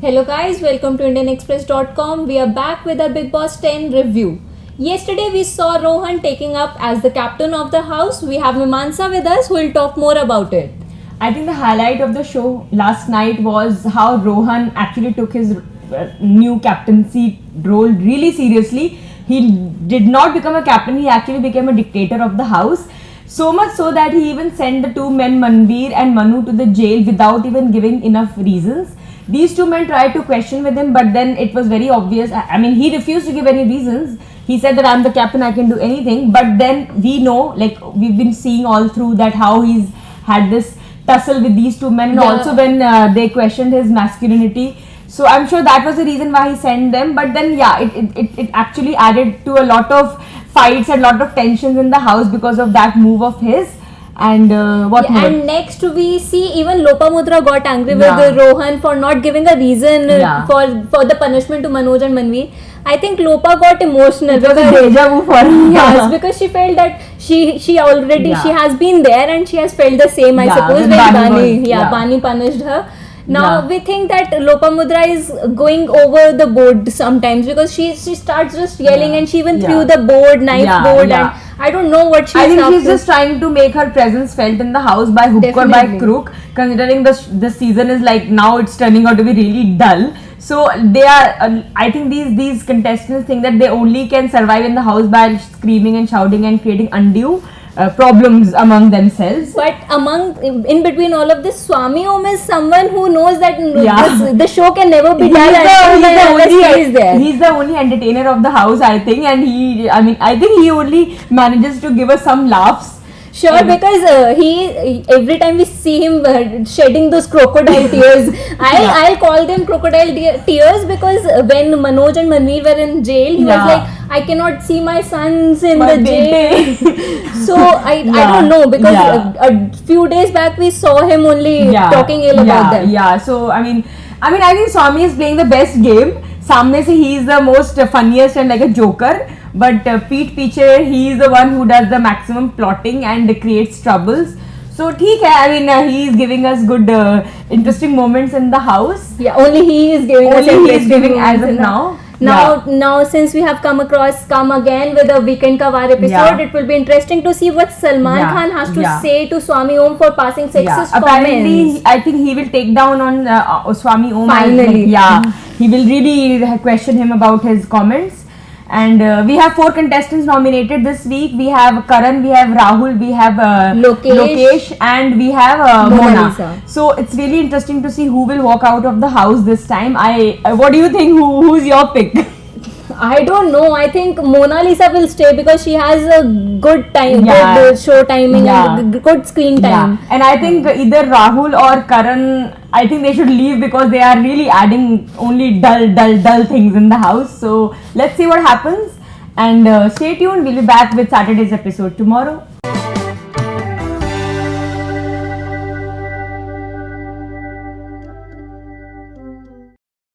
Hello guys, welcome to IndianExpress.com. We are back with our Big Boss 10 review. Yesterday we saw Rohan taking up as the captain of the house. We have Mimamsa with us who will talk more about it. I think the highlight of the show last night was how Rohan actually took his new captaincy role really seriously. He did not become a captain, he actually became a dictator of the house. So much so that he even sent the two men Manveer and Manu to the jail without even giving enough reasons. These two men tried to question with him, but then it was very obvious. I mean, he refused to give any reasons. He said that I'm the captain, I can do anything. But then we know, like we've been seeing all through that how he's had this tussle with these two men, and also when they questioned his masculinity. So I'm sure that was the reason why he sent them. But then it actually added to a lot of fights and a lot of tensions in the house because of that move of his. And and next we see even Lopamudra got angry with Rohan for not giving a reason for the punishment to Manoj and Manveer. I think Lopa got emotional because deja vu for her. Yes, because she felt that she already she has been there and she has felt the same. I suppose when Bani punished her. Now we think that Lopamudra is going over the board sometimes because she starts just yelling and she even threw the board, knife board, and I don't know what she's I think she's just trying to make her presence felt in the house by hook or by crook, considering the season is like now it's turning out to be really dull. So they are, I think these contestants think that they only can survive in the house by screaming and shouting and creating undue problems among themselves. But in between all of this, Swami Om is someone who knows that the show can never be done he's the only entertainer of the house, I think, and I think he only manages to give us some laughs. Sure, because every time we see him shedding those crocodile tears, I'll call them crocodile tears because when Manoj and Manveer were in jail, he was like, I cannot see my sons in the jail. So I don't know, because a few days back we saw him only talking ill about them. Yeah, so I think Swami is playing the best game. Samne se he is the most funniest and like a joker. But Pete Piche, he is the one who does the maximum plotting and creates troubles. So, theek hai. I mean, he is giving us good, interesting moments in the house. Yeah, only he is giving us giving as of now. Now, since we have come again with a Weekend Ka War episode, it will be interesting to see what Salman Khan has to say to Swami Om for passing sexist comments. Apparently, I think he will take down on Swami Om. Finally. He will really question him about his comments. And we have 4 contestants nominated this week. We have Karan, we have Rahul, we have Lokesh, and we have Mona. So it's really interesting to see who will walk out of the house this time. What do you think? Who's your pick? I don't know. I think Mona Lisa will stay because she has a good time, good show timing and good screen time. And I think either Rahul or Karan, I think they should leave because they are really adding only dull things in the house. So let's see what happens and stay tuned. We'll be back with Saturday's episode tomorrow.